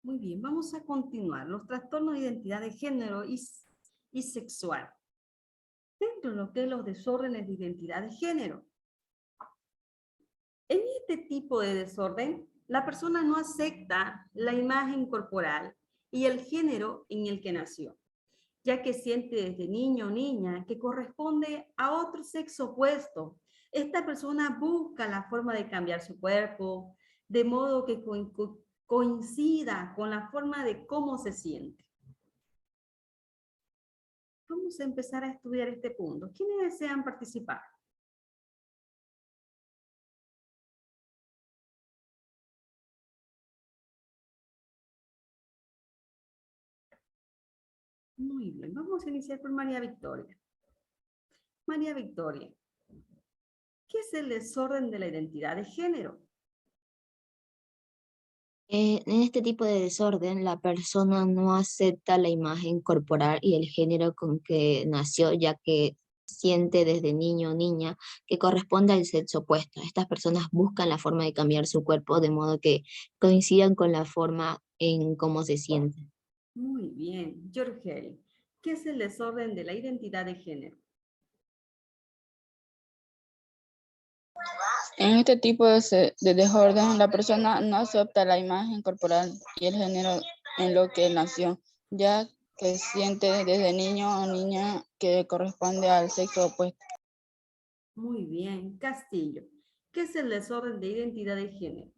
Muy bien, vamos a continuar. Los trastornos de identidad de género y sexual. Dentro de lo que es los desórdenes de identidad de género. En este tipo de desorden, la persona no acepta la imagen corporal y el género en el que nació, ya que siente desde niño o niña que corresponde a otro sexo opuesto. Esta persona busca la forma de cambiar su cuerpo, de modo que coincida con la forma de cómo se siente. Vamos a empezar a estudiar este punto. ¿Quiénes desean participar? Muy bien, vamos a iniciar por María Victoria. María Victoria, ¿qué es el desorden de la identidad de género? En este tipo de desorden, la persona no acepta la imagen corporal y el género con que nació, ya que siente desde niño o niña que corresponde al sexo opuesto. Estas personas buscan la forma de cambiar su cuerpo de modo que coincidan con la forma en cómo se sienten. Muy bien, Georgeli, ¿qué es el desorden de la identidad de género? En este tipo de desorden, la persona no acepta la imagen corporal y el género en lo que nació, ya que siente desde niño o niña que corresponde al sexo opuesto. Muy bien, Castillo, ¿qué es el desorden de identidad de género?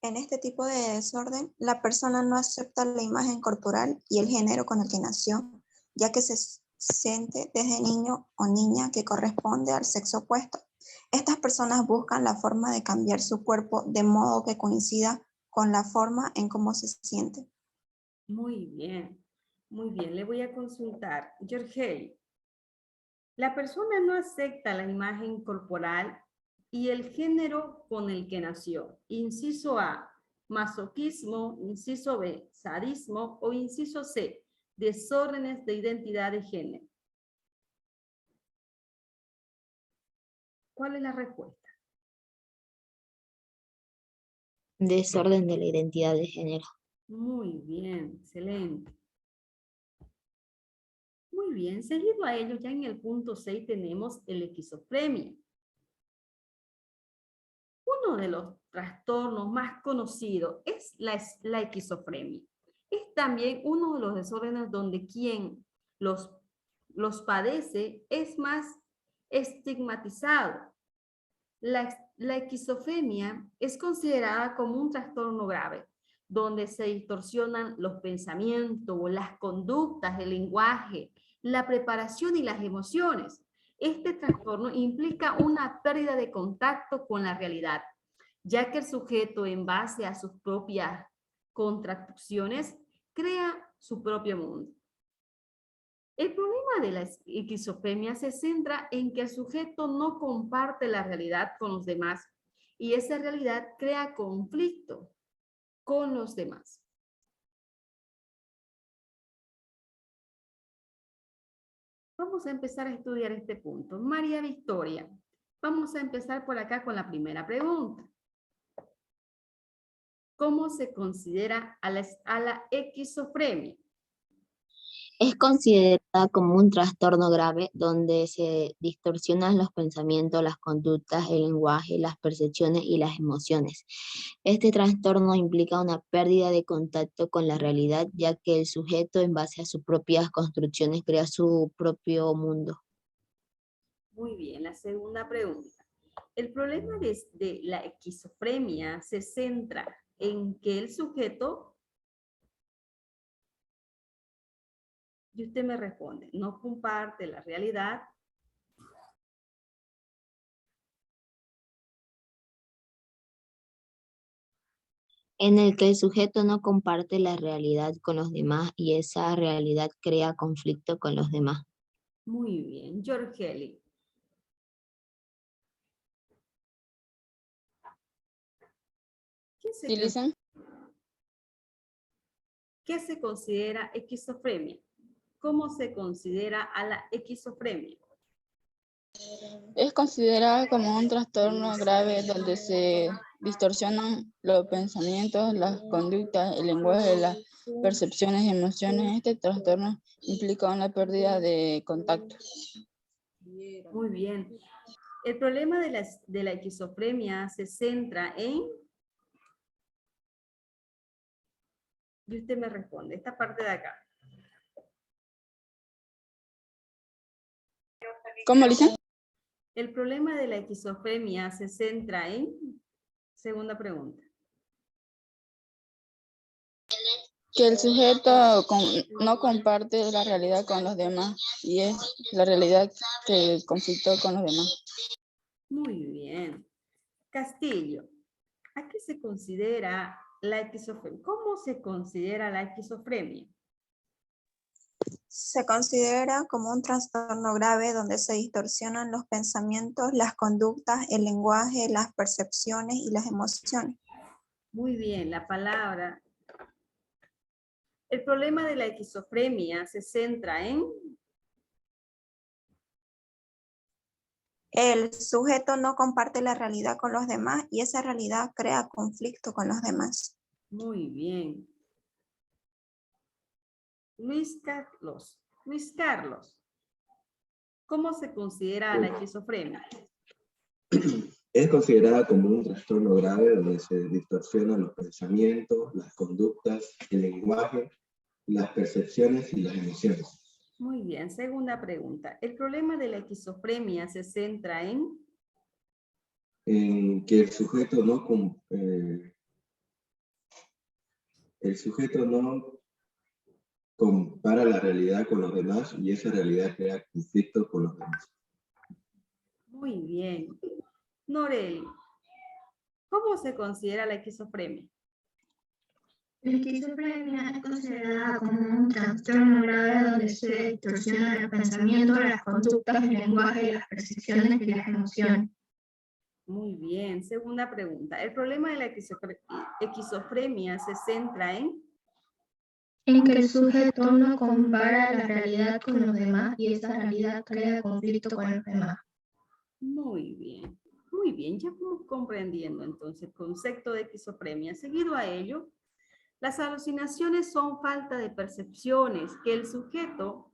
En este tipo de desorden, la persona no acepta la imagen corporal y el género con el que nació, ya que se siente desde niño o niña que corresponde al sexo opuesto. Estas personas buscan la forma de cambiar su cuerpo de modo que coincida con la forma en cómo se siente. Muy bien, muy bien, le voy a consultar. Georgeli, la persona no acepta la imagen corporal y el género con el que nació. Inciso A, masoquismo, inciso B, sadismo o inciso C, desórdenes de identidad de género. ¿Cuál es la respuesta? Desorden de la identidad de género. Muy bien, excelente. Muy bien, seguido a ello, ya en el punto 6 tenemos el esquizofrenia. Uno de los trastornos más conocidos es la esquizofrenia. Es también uno de los desórdenes donde quien los padece es más estigmatizado. La esquizofrenia es considerada como un trastorno grave, donde se distorsionan los pensamientos, las conductas, el lenguaje, la preparación y las emociones. Este trastorno implica una pérdida de contacto con la realidad, ya que el sujeto, en base a sus propias contracciones, crea su propio mundo. El problema de la esquizofrenia se centra en que el sujeto no comparte la realidad con los demás y esa realidad crea conflicto con los demás. Vamos a empezar a estudiar este punto. María Victoria, vamos a empezar por acá con la primera pregunta. ¿Cómo se considera a la esquizofrenia? Es considerada como un trastorno grave donde se distorsionan los pensamientos, las conductas, el lenguaje, las percepciones y las emociones. Este trastorno implica una pérdida de contacto con la realidad, ya que el sujeto, en base a sus propias construcciones, crea su propio mundo. Muy bien, la segunda pregunta. El problema de la esquizofrenia se centra en que el sujeto, y usted me responde, no comparte la realidad. En el que el sujeto no comparte la realidad con los demás y esa realidad crea conflicto con los demás. Muy bien, Georgeli. ¿Qué se, ¿Utilizan? ¿Qué se considera esquizofrenia? ¿Cómo se considera a la esquizofrenia? Es considerada como un trastorno grave donde se distorsionan los pensamientos, las conductas, el lenguaje, las percepciones y emociones. Este trastorno implica una pérdida de contacto. Muy bien. El problema de la esquizofrenia se centra en... Y usted me responde, esta parte de acá. ¿Cómo dicen? El problema de la esquizofrenia se centra en... Segunda pregunta. Que el sujeto no comparte la realidad con los demás y es la realidad que conflictó con los demás. Muy bien. Castillo, ¿a qué se considera la esquizofrenia? ¿Cómo se considera la esquizofrenia? Se considera como un trastorno grave donde se distorsionan los pensamientos, las conductas, el lenguaje, las percepciones y las emociones. Muy bien, la palabra. El problema de la esquizofrenia se centra en... El sujeto no comparte la realidad con los demás y esa realidad crea conflicto con los demás. Muy bien. Luis Carlos. Luis Carlos, ¿cómo se considera la esquizofrenia? Es considerada como un trastorno grave donde se distorsionan los pensamientos, las conductas, el lenguaje, las percepciones y las emociones. Muy bien, segunda pregunta. El problema de la esquizofrenia se centra en... En que el sujeto no compara la realidad con los demás y esa realidad crea conflicto con los demás. Muy bien. Noreli, ¿cómo se considera la esquizofrenia? La esquizofrenia es considerada como un trastorno grave donde se distorsionan los pensamientos, las conductas, el lenguaje, las percepciones y las emociones. Muy bien. Segunda pregunta. El problema de la esquizofrenia se centra en... En que el sujeto no compara la realidad con los demás y esa realidad crea conflicto con los demás. Muy bien. Muy bien, ya vamos comprendiendo entonces el concepto de esquizofrenia. Seguido a ello, las alucinaciones son falta de percepciones que el sujeto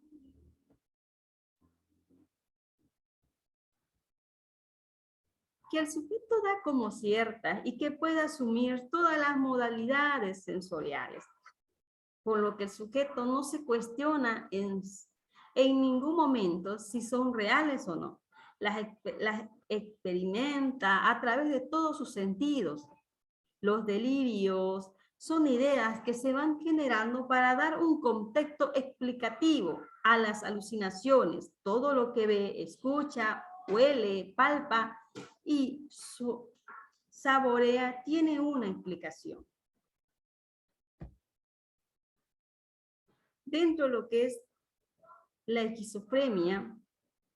da como ciertas y que puede asumir todas las modalidades sensoriales, por lo que el sujeto no se cuestiona en ningún momento si son reales o no. Las experimenta a través de todos sus sentidos. Los delirios son ideas que se van generando para dar un contexto explicativo a las alucinaciones. Todo lo que ve, escucha, huele, palpa y saborea tiene una explicación. Dentro de lo que es la esquizofrenia,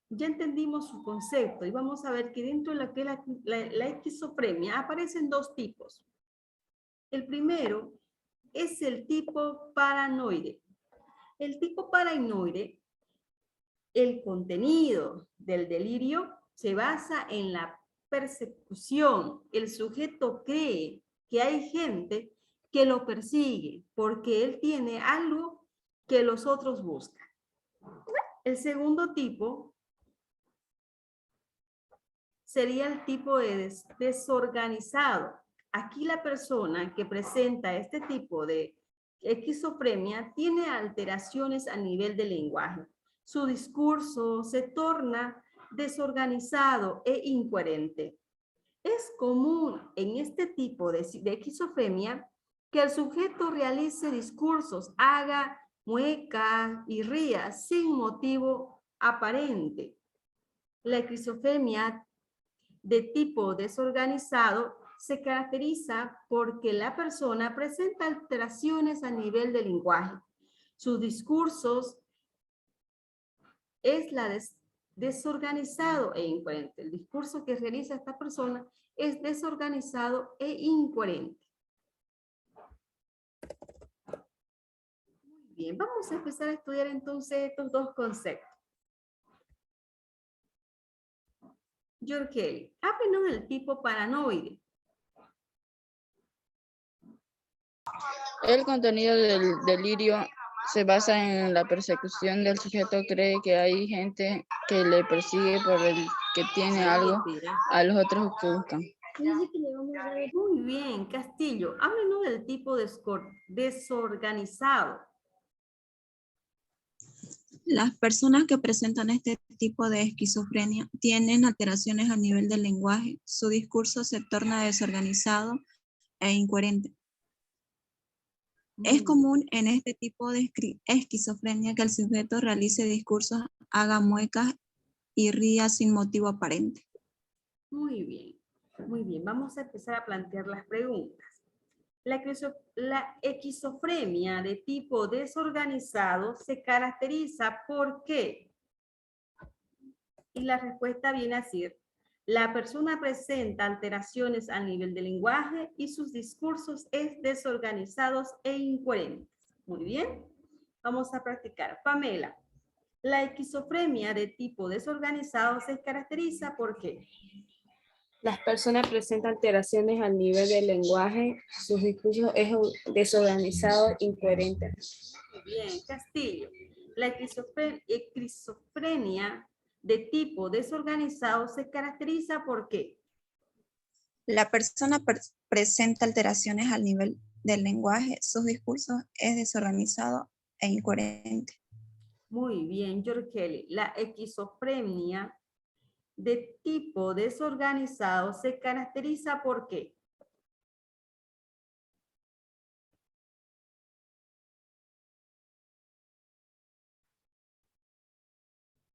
ya entendimos su concepto y vamos a ver que dentro de lo que es la esquizofrenia aparecen dos tipos. El primero es el tipo paranoide. El tipo paranoide, el contenido del delirio se basa en la persecución. El sujeto cree que hay gente que lo persigue porque él tiene algo que los otros buscan. El segundo tipo sería el tipo de desorganizado. Aquí la persona que presenta este tipo de esquizofrenia tiene alteraciones a nivel del lenguaje. Su discurso se torna desorganizado e incoherente. Es común en este tipo de esquizofrenia que el sujeto realice discursos, haga muecas y ría sin motivo aparente. La esquizofrenia de tipo desorganizado se caracteriza porque la persona presenta alteraciones a nivel del lenguaje. Sus discursos es desorganizado e incoherente. El discurso que realiza esta persona es desorganizado e incoherente. Muy bien, vamos a empezar a estudiar entonces estos dos conceptos. Yorgeli, háblenos del tipo paranoide. El contenido del delirio se basa en la persecución del sujeto. Cree que hay gente que le persigue por el que tiene algo a los otros que buscan. Muy bien, Castillo, háblenos del tipo desorganizado. Las personas que presentan este tipo de esquizofrenia tienen alteraciones a nivel del lenguaje. Su discurso se torna desorganizado e incoherente. Es común en este tipo de esquizofrenia que el sujeto realice discursos, haga muecas y ría sin motivo aparente. Muy bien, muy bien. Vamos a empezar a plantear las preguntas. La esquizofrenia de tipo desorganizado se caracteriza ¿por qué? Y la respuesta viene a ser, la persona presenta alteraciones a nivel del lenguaje y sus discursos es desorganizados e incoherentes. Muy bien, vamos a practicar. Pamela, la esquizofrenia de tipo desorganizado se caracteriza ¿por qué? Las personas presentan alteraciones al nivel del lenguaje, sus discursos es desorganizado, incoherente. Bien, Castillo. La esquizofrenia de tipo desorganizado se caracteriza ¿por qué? La persona presenta alteraciones al nivel del lenguaje, sus discursos es desorganizado e incoherente. Muy bien, Yorgeli. La esquizofrenia de tipo desorganizado se caracteriza ¿por qué?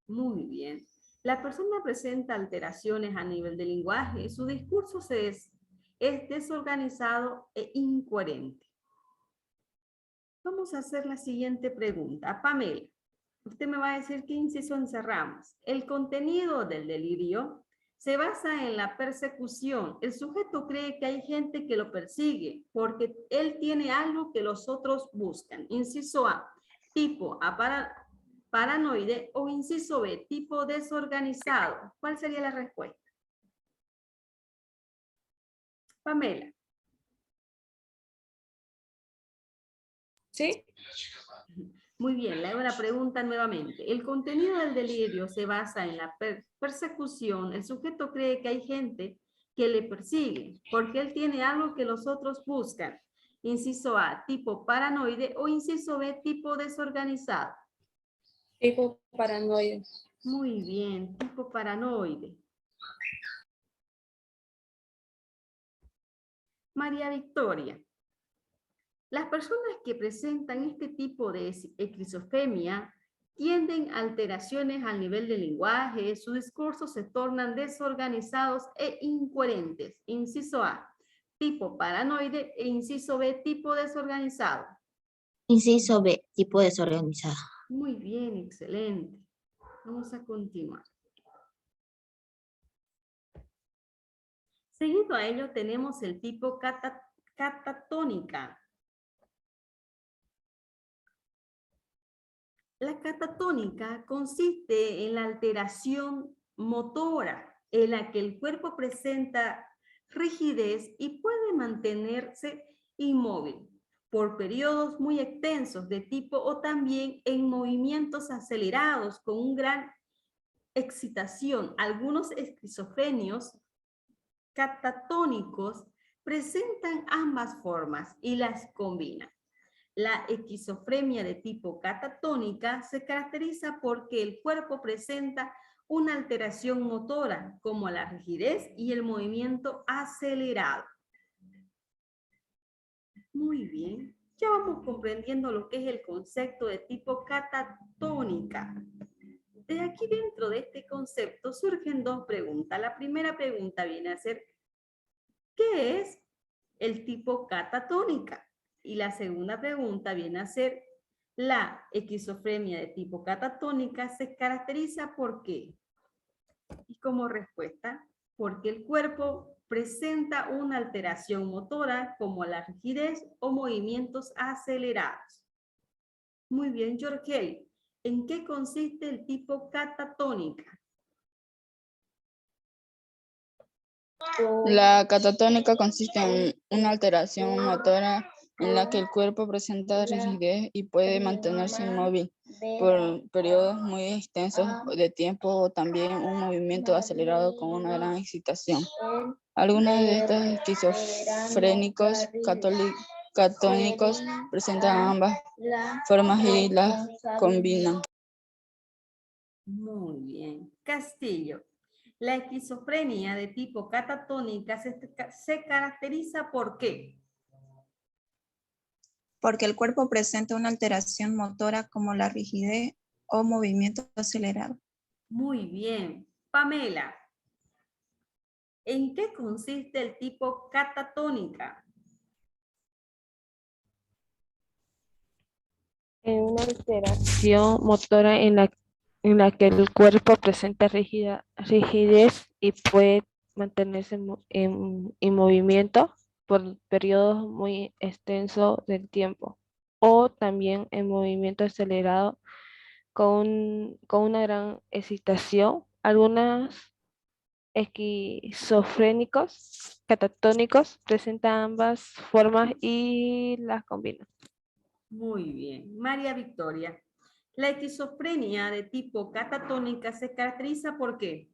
Muy bien. La persona presenta alteraciones a nivel del lenguaje, su discurso es desorganizado e incoherente. Vamos a hacer la siguiente pregunta. Pamela, usted me va a decir qué inciso encerramos. El contenido del delirio se basa en la persecución. El sujeto cree que hay gente que lo persigue porque él tiene algo que los otros buscan. Inciso A, tipo paranoide, o inciso B, tipo desorganizado. ¿Cuál sería la respuesta? Pamela. ¿Sí? Muy bien, le hago la pregunta nuevamente. El contenido del delirio se basa en la persecución. El sujeto cree que hay gente que le persigue porque él tiene algo que los otros buscan. Inciso A, tipo paranoide, o inciso B, tipo desorganizado. Tipo paranoide. Muy bien, tipo paranoide. María Victoria. Las personas que presentan este tipo de esquizofrenia tienden a alteraciones al nivel del lenguaje, sus discursos se tornan desorganizados e incoherentes. Inciso A, tipo paranoide, e inciso B, tipo desorganizado. Inciso B, tipo desorganizado. Muy bien, excelente. Vamos a continuar. Seguido a ello tenemos el tipo catatónica. La catatónica consiste en la alteración motora en la que el cuerpo presenta rigidez y puede mantenerse inmóvil por periodos muy extensos de tipo o también en movimientos acelerados con una gran excitación. Algunos esquizofrenios catatónicos presentan ambas formas y las combinan. La esquizofrenia de tipo catatónica se caracteriza porque el cuerpo presenta una alteración motora, como la rigidez y el movimiento acelerado. Muy bien, ya vamos comprendiendo lo que es el concepto de tipo catatónica. De aquí dentro de este concepto surgen dos preguntas. La primera pregunta viene a ser, ¿qué es el tipo catatónica? Y la segunda pregunta viene a ser, la esquizofrenia de tipo catatónica se caracteriza ¿por qué? Y como respuesta, porque el cuerpo presenta una alteración motora como la rigidez o movimientos acelerados. Muy bien, Yorgeli. ¿En qué consiste el tipo catatónica? La catatónica consiste en una alteración motora en la que el cuerpo presenta rigidez y puede mantenerse inmóvil por periodos muy extensos de tiempo o también un movimiento acelerado con una gran excitación. Algunos de estos esquizofrénicos catónicos presentan ambas formas y las combinan. Muy bien. Castillo. La esquizofrenia de tipo catatónica se caracteriza ¿por qué? Porque el cuerpo presenta una alteración motora como la rigidez o movimiento acelerado. Muy bien. Pamela. ¿En qué consiste el tipo catatónica? En una alteración motora en la que el cuerpo presenta rigidez y puede mantenerse en movimiento por periodos muy extensos del tiempo, o también en movimiento acelerado con una gran excitación. Algunos esquizofrénicos catatónicos presentan ambas formas y las combinan. Muy bien. María Victoria. La esquizofrenia de tipo catatónica se caracteriza ¿por qué?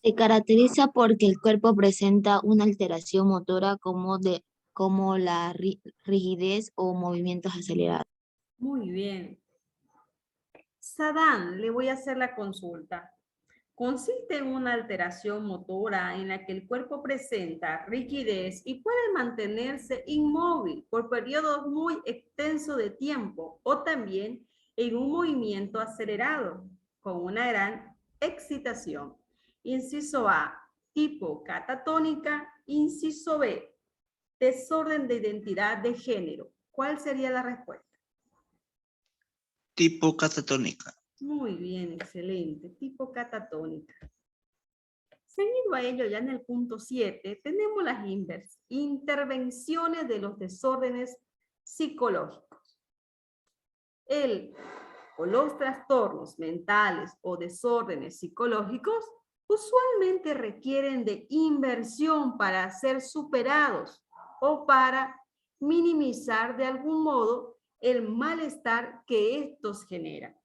Se caracteriza porque el cuerpo presenta una alteración motora como la rigidez o movimientos acelerados. Muy bien. Sadán, le voy a hacer la consulta. Consiste en una alteración motora en la que el cuerpo presenta rigidez y puede mantenerse inmóvil por periodos muy extensos de tiempo o también en un movimiento acelerado con una gran excitación. Inciso A, tipo catatónica. Inciso B, desorden de identidad de género. ¿Cuál sería la respuesta? Tipo catatónica. Muy bien, excelente. Tipo catatónica. Seguido a ello, ya en el punto 7, tenemos las intervenciones de los desórdenes psicológicos. El o los trastornos mentales o desórdenes psicológicos usualmente requieren de inversión para ser superados o para minimizar de algún modo el malestar que estos generan.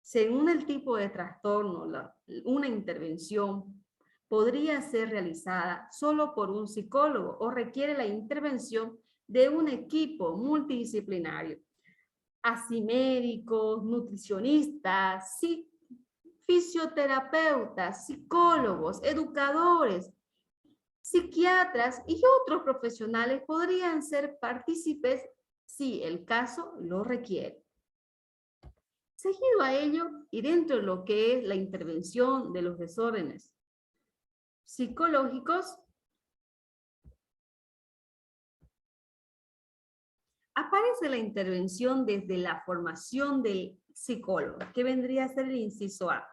Según el tipo de trastorno, una intervención podría ser realizada solo por un psicólogo o requiere la intervención de un equipo multidisciplinario. Así médicos, nutricionistas, fisioterapeutas, psicólogos, educadores, psiquiatras y otros profesionales podrían ser partícipes si el caso lo requiere. Seguido a ello, y dentro de lo que es la intervención de los desórdenes psicológicos, aparece la intervención desde la formación del psicólogo, que vendría a ser el inciso A.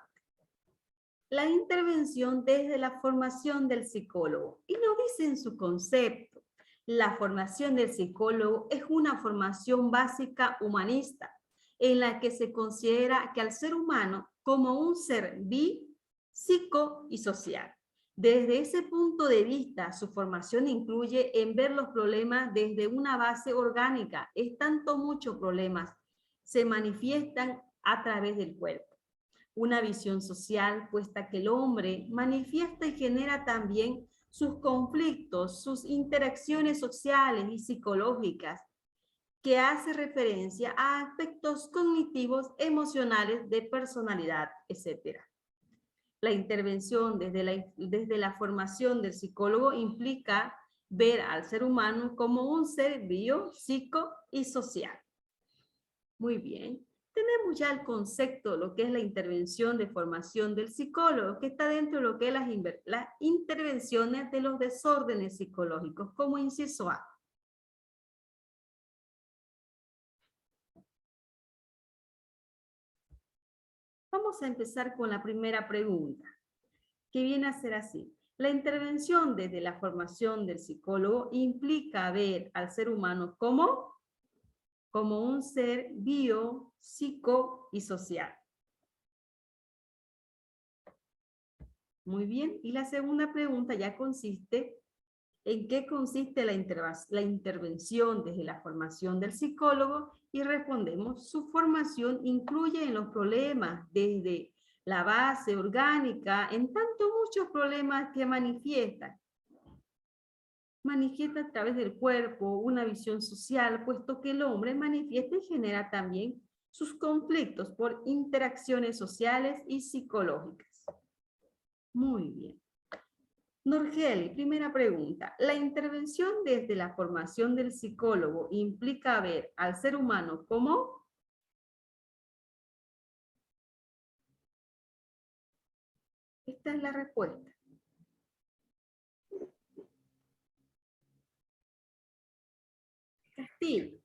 La intervención desde la formación del psicólogo. Y nos dice en su concepto, la formación del psicólogo es una formación básica humanista, en la que se considera que al ser humano como un ser psico y social. Desde ese punto de vista, su formación incluye en ver los problemas desde una base orgánica. Es tanto muchos problemas se manifiestan a través del cuerpo. Una visión social, puesta que el hombre manifiesta y genera también sus conflictos, sus interacciones sociales y psicológicas, que hace referencia a aspectos cognitivos, emocionales, de personalidad, etc. La intervención desde la formación del psicólogo implica ver al ser humano como un ser psico y social. Muy bien. Tenemos ya el concepto, lo que es la intervención de formación del psicólogo, que está dentro de lo que es las intervenciones de los desórdenes psicológicos, como inciso A. Vamos a empezar con la primera pregunta, que viene a ser así. La intervención desde la formación del psicólogo implica ver al ser humano como un ser psico y social. Muy bien. Y la segunda pregunta ya consiste en qué consiste la intervención desde la formación del psicólogo y respondemos, su formación incluye en los problemas desde la base orgánica, en tanto muchos problemas que manifiesta a través del cuerpo, una visión social, puesto que el hombre manifiesta y genera también sus conflictos por interacciones sociales y psicológicas. Muy bien. Norgeli, primera pregunta. ¿La intervención desde la formación del psicólogo implica ver al ser humano como? Esta es la respuesta. Castillo.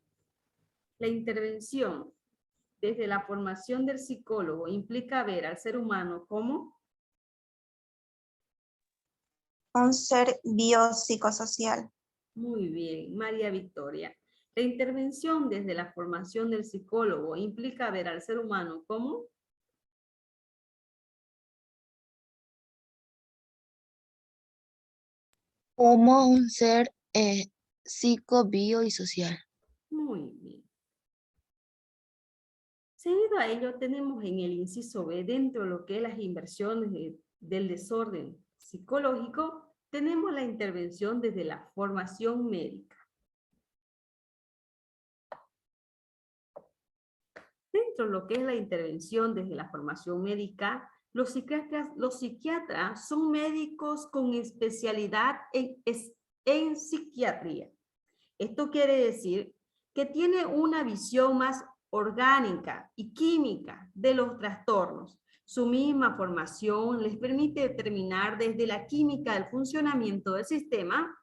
La intervención desde la formación del psicólogo implica ver al ser humano como un ser biopsicosocial. Muy bien, María Victoria. La intervención desde la formación del psicólogo implica ver al ser humano como Como un ser psico, bio y social. muy bien. Seguido a ello, tenemos en el inciso B, dentro de lo que es las inversiones del desorden psicológico, tenemos la intervención desde la formación médica. Dentro de lo que es la intervención desde la formación médica, los psiquiatras son médicos con especialidad en psiquiatría. Esto quiere decir que tiene una visión más orgánica y química de los trastornos. Su misma formación les permite determinar desde la química del funcionamiento del sistema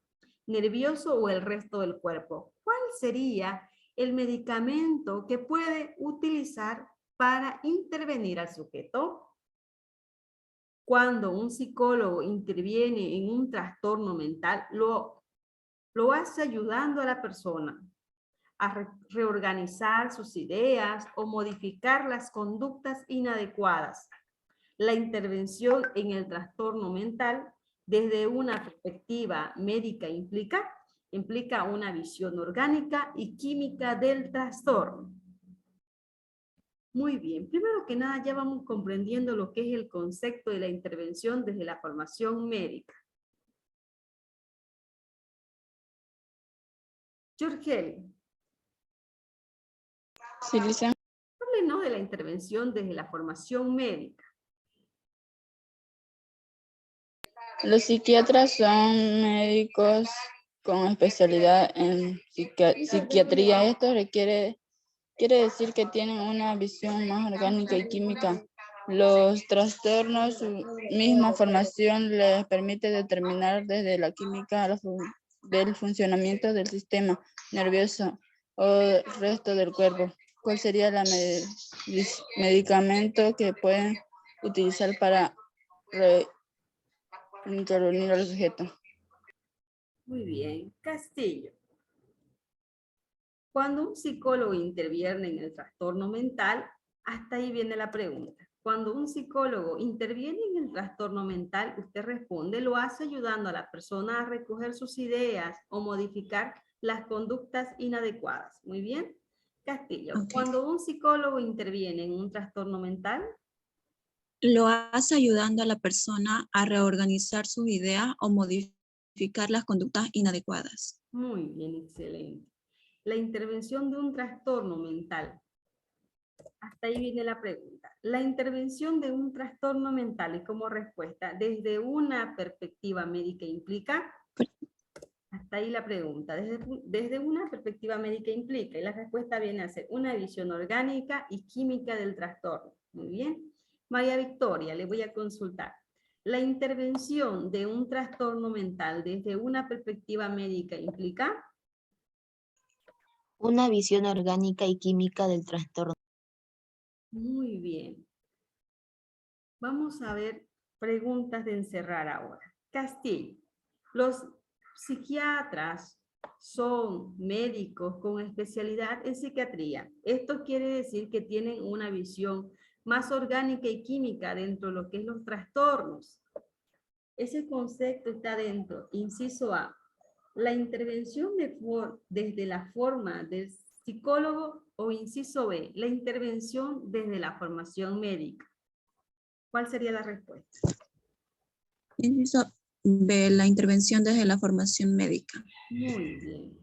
nervioso o el resto del cuerpo. ¿Cuál sería el medicamento que puede utilizar para intervenir al sujeto? Cuando un psicólogo interviene en un trastorno mental, lo hace ayudando a la persona a reorganizar sus ideas o modificar las conductas inadecuadas. La intervención en el trastorno mental desde una perspectiva médica implica una visión orgánica y química del trastorno. Muy bien, primero que nada ya vamos comprendiendo lo que es el concepto de la intervención desde la formación médica. Jorgeli. Sí, licenciada. Háblenos de la intervención desde la formación médica. Los psiquiatras son médicos con especialidad en psiquiatría. Esto quiere decir que tienen una visión más orgánica y química. Los trastornos, su misma formación les permite determinar desde la química del funcionamiento del sistema nervioso o el resto del cuerpo. ¿Cuál sería el medicamento que pueden utilizar para intervenir al sujeto? Muy bien, Castillo. Cuando un psicólogo interviene en el trastorno mental, hasta ahí viene la pregunta. Cuando un psicólogo interviene en el trastorno mental, usted responde, lo hace ayudando a la persona a recoger sus ideas o modificar las conductas inadecuadas. Muy bien. Castillo, Okay. cuando un psicólogo interviene en un trastorno mental, Lo hace ayudando a la persona a reorganizar sus ideas o modificar las conductas inadecuadas. muy bien, excelente. La intervención de un trastorno mental. Hasta ahí viene la pregunta. La intervención de un trastorno mental y como respuesta, desde una perspectiva médica implica. Hasta ahí la pregunta. Desde una perspectiva médica implica, y la respuesta viene a ser una visión orgánica y química del trastorno. Muy bien. María Victoria, le voy a consultar. La intervención de un trastorno mental desde una perspectiva médica implica. Una visión orgánica y química del trastorno. Muy bien. Vamos a ver preguntas de encerrar ahora. Castillo, los psiquiatras son médicos con especialidad en psiquiatría. Esto quiere decir que tienen una visión más orgánica y química dentro de lo que es los trastornos. Ese concepto está dentro. Inciso A. La intervención desde la forma del psicólogo, o inciso B. La intervención desde la formación médica. ¿Cuál sería la respuesta? Inciso B, la intervención desde la formación médica. Muy bien.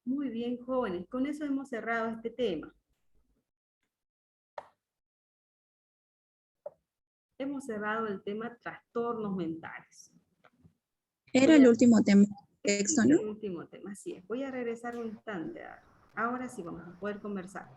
Muy bien, jóvenes. Con eso hemos cerrado este tema. Hemos cerrado el tema trastornos mentales. Era el último tema del Este texto, es ¿no? el último tema, así es. Voy a regresar un instante. Ahora sí vamos a poder conversar.